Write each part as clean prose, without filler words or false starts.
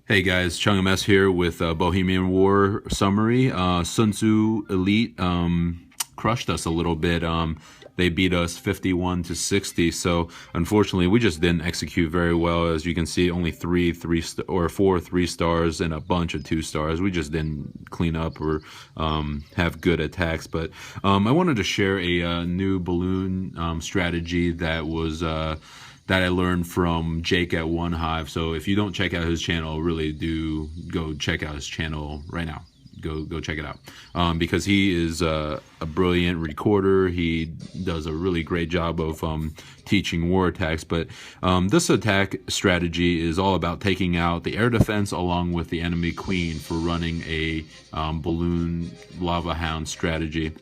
Hey guys, Chung MS here with Bohemian War summary. Sun Tzu Elite crushed us a little bit. They beat us 51 to 60. So unfortunately, we just didn't execute very well. As you can see, only four 3 stars and a bunch of 2 stars. We just didn't clean up or have good attacks. But I wanted to share a new balloon strategy that was. That I learned from Jake at One Hive. So if you don't check out his channel, really do go check out his channel right now. Go check it out because he is a brilliant recorder. He does a really great job of teaching war attacks. But this attack strategy is all about taking out the air defense along with the enemy queen for running a balloon lava hound strategy.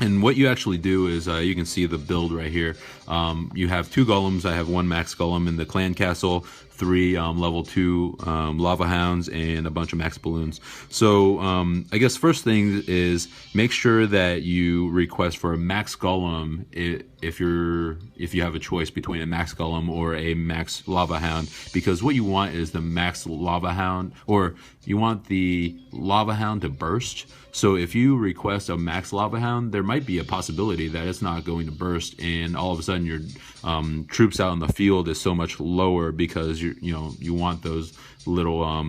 And what you actually do is, you can see the build right here. You have 2 golems. I have 1 max golem in the clan castle, 3 level 2 lava hounds, and a bunch of max balloons. So I guess first thing is make sure that you request for a max golem if you have a choice between a max golem or a max lava hound, because what you want is the max lava hound, or you want the lava hound to burst. So if you request a max lava hound, there might be a possibility that it's not going to burst, and all of a sudden your troops out in the field is so much lower because you want those little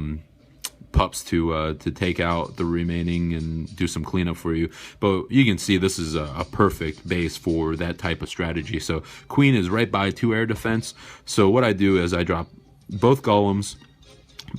pups to take out the remaining and do some cleanup for you. But you can see this is a perfect base for that type of strategy. So queen is right by 2 air defense. So what I do is I drop both golems,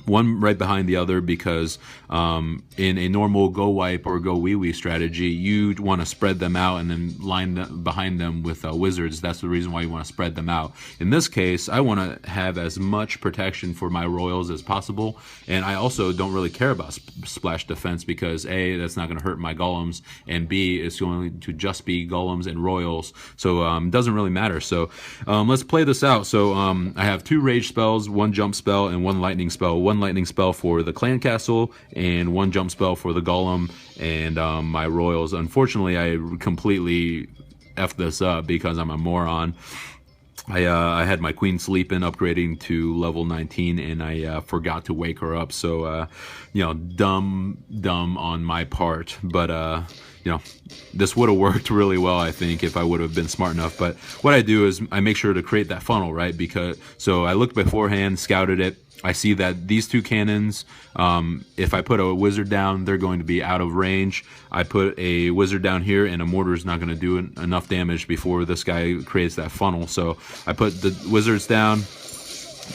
one right behind the other, because in a normal go wipe or go wee wee strategy, you want to spread them out and then line them behind them with wizards. That's the reason why you want to spread them out. In this case, I want to have as much protection for my royals as possible, and I also don't really care about splash defense because A, that's not going to hurt my golems, and B, it's going to just be golems and royals, so it doesn't really matter. So let's play this out. So I have 2 rage spells, 1 jump spell, and 1 lightning spell. 1 lightning spell for the clan castle and 1 jump spell for the golem and my royals. Unfortunately, I completely effed this up because I'm a moron. I had my queen sleeping, upgrading to level 19, and I forgot to wake her up. So, dumb on my part. But, this would have worked really well, I think, if I would have been smart enough. But what I do is I make sure to create that funnel, right? So I looked beforehand, scouted it. I see that these 2 cannons, if I put a wizard down, they're going to be out of range. I put a wizard down here, and a mortar is not going to do enough damage before this guy creates that funnel. So I put the wizards down.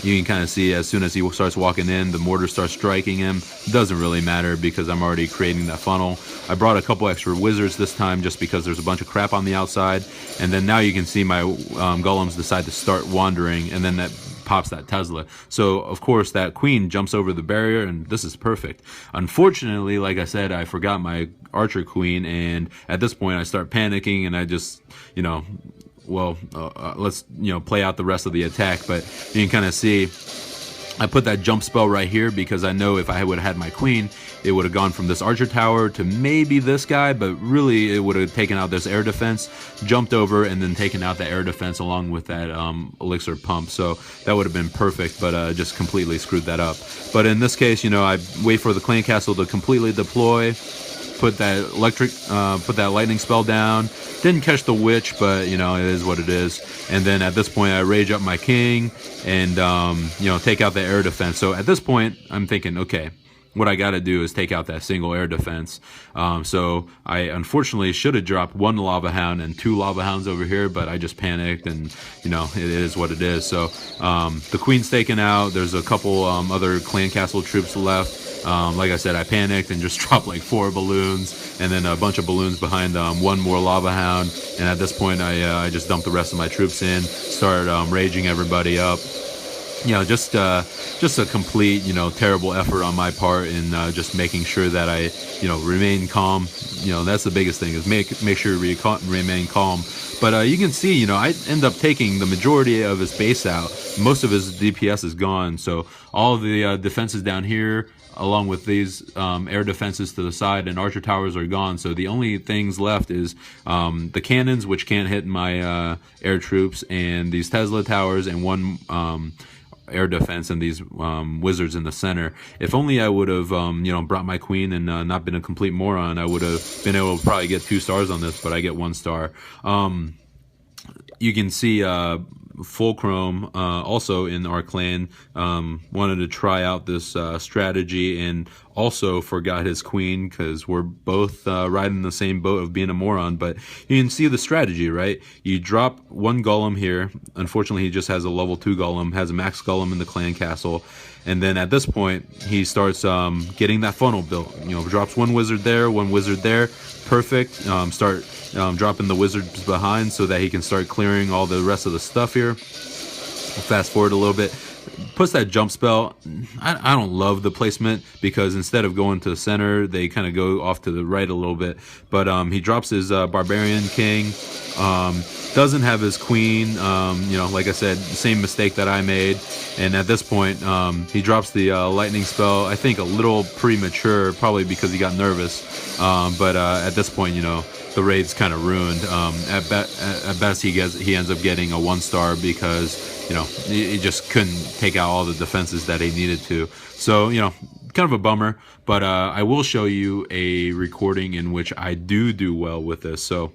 You can kind of see as soon as he starts walking in, the mortar starts striking him. It doesn't really matter because I'm already creating that funnel. I brought a couple extra wizards this time just because there's a bunch of crap on the outside. And then now you can see my golems decide to start wandering, and then that pops that Tesla. So of course that queen jumps over the barrier, and this is perfect. Unfortunately, like I said, I forgot my archer queen, and at this point I start panicking, and I just let's play out the rest of the attack. But you can kind of see I put that jump spell right here because I know if I would have had my queen, it would have gone from this archer tower to maybe this guy, but really it would have taken out this air defense, jumped over, and then taken out the air defense along with that elixir pump. So that would have been perfect, but just completely screwed that up. But in this case, I wait for the clan castle to completely deploy, put that lightning spell down. Didn't catch the witch, but it is what it is. And then at this point I rage up my king and take out the air defense. So at this point I'm thinking, okay, what I got to do is take out that single air defense. So I unfortunately should have dropped 1 lava hound and 2 lava hounds over here, but I just panicked, and it is what it is. So the queen's taken out. There's a couple other clan castle troops left. Like I said, I panicked and just dropped like 4 balloons, and then a bunch of balloons behind 1 more lava hound. And at this point I just dumped the rest of my troops in, started raging everybody up. Just a complete, terrible effort on my part in just making sure that I, remain calm. That's the biggest thing, is make sure you remain calm. But you can see, I end up taking the majority of his base out. Most of his DPS is gone. So all of the defenses down here, along with these air defenses to the side and archer towers, are gone. So the only things left is the cannons, which can't hit my air troops, and these Tesla towers, and 1 air defense and these wizards in the center. If only I would have brought my queen and not been a complete moron, I would have been able to probably get 2 stars on this, but I get 1 star. You can see Fulcrum also in our clan wanted to try out this strategy and also forgot his queen, because we're both riding the same boat of being a moron. But you can see the strategy, right? You drop 1 golem here. Unfortunately, he just has a level 2 golem, has a max golem in the clan castle. And then at this point, he starts getting that funnel built. Drops 1 wizard there, 1 wizard there. Perfect. Start dropping the wizards behind so that he can start clearing all the rest of the stuff here. Fast forward a little bit. Puts that jump spell. I don't love the placement, because instead of going to the center, they kind of go off to the right a little bit. But he drops his Barbarian King. Doesn't have his queen. Like I said, same mistake that I made. And at this point, he drops the lightning spell. I think a little premature, probably because he got nervous. But at this point, the raid's kind of ruined. At best, he ends up getting a 1 star because he just couldn't take out all the defenses that he needed to. So kind of a bummer. But I will show you a recording in which I do well with this. So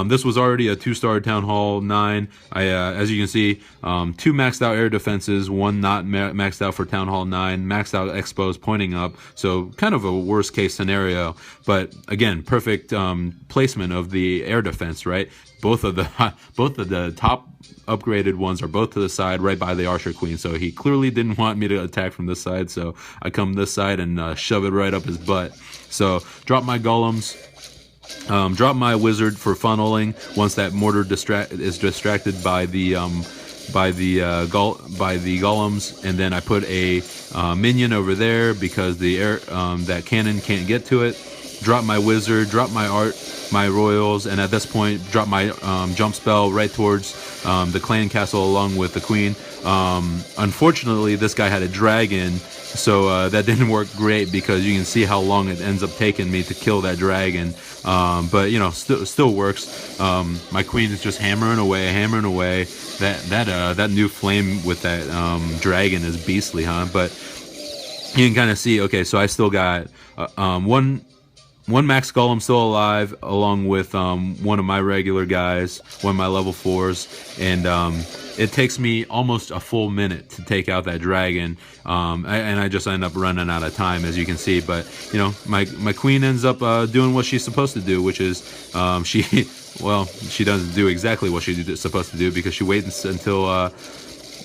this was already a 2-star Town Hall 9. As you can see, 2 maxed out air defenses, 1 not maxed out for Town Hall 9, maxed out expos pointing up. So kind of a worst case scenario. But again, perfect placement of the air defense, right? Both of the top upgraded ones are both to the side, right by the Archer Queen. So he clearly didn't want me to attack from this side. So I come this side and shove it right up his butt. So drop my golems. Drop my wizard for funneling once that mortar is distracted by the golems, and then I put a minion over there because the that cannon can't get to it. Drop my wizard, drop my royals, and at this point drop my jump spell right towards the clan castle along with the queen. Unfortunately, this guy had a dragon, so that didn't work great, because you can see how long it ends up taking me to kill that dragon. But still works. My queen is just hammering away. That new flame with that dragon is beastly, huh? But you can kind of see. Okay, so I still got one max golem still alive, along with one of my regular guys, one of my level 4s, and it takes me almost a full minute to take out that dragon, and I just end up running out of time, as you can see. But my queen ends up doing what she's supposed to do, which is she doesn't do exactly what she's supposed to do, because she waits until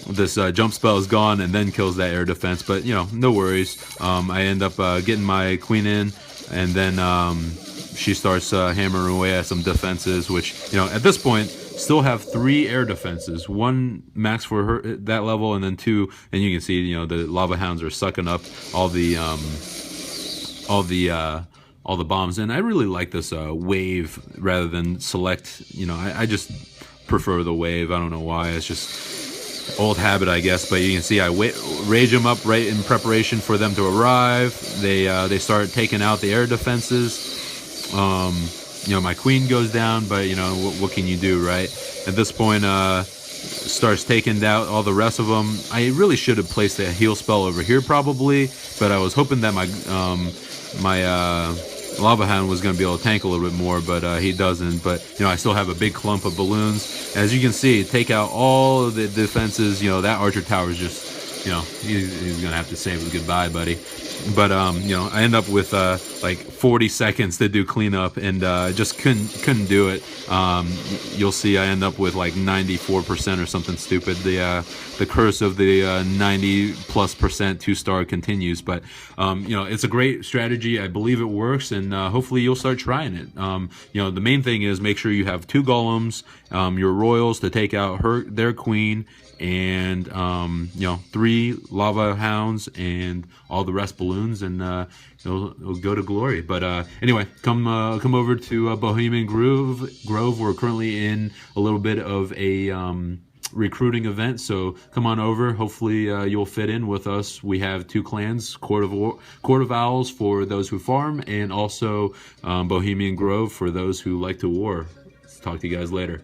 this jump spell is gone and then kills that air defense. But no worries. I end up getting my queen in, and then she starts hammering away at some defenses, which at this point still have 3 air defenses, 1 max for her that level, and then 2, and you can see the lava hounds are sucking up all the bombs. And I really like this wave rather than select. I just prefer the wave. I don't know why. It's just old habit, I guess. But you can see I rage them up right in preparation for them to arrive. They start taking out the air defenses. My queen goes down, but what can you do, right? At this point, starts taking out all the rest of them. I really should have placed a heal spell over here probably, but I was hoping that my Lava Hound was going to be able to tank a little bit more, but he doesn't. But I still have a big clump of balloons. As you can see, take out all of the defenses. That Archer Tower is just, he's going to have to say goodbye, buddy. But I end up with like 40 seconds to do cleanup, and just couldn't do it. You'll see I end up with like 94% or something stupid. The curse of the 90+% 2-star continues. But it's a great strategy. I believe it works, and hopefully you'll start trying it. The main thing is make sure you have 2 golems, your royals to take out their queen, and 3 lava hounds, and all the rest balloons, and it'll go to glory. But anyway, come over to Bohemian Grove. We're currently in a little bit of a recruiting event, so come on over. Hopefully you'll fit in with us. We have 2 clans, Court of Owls for those who farm, and also Bohemian Grove for those who like to war. Talk to you guys later.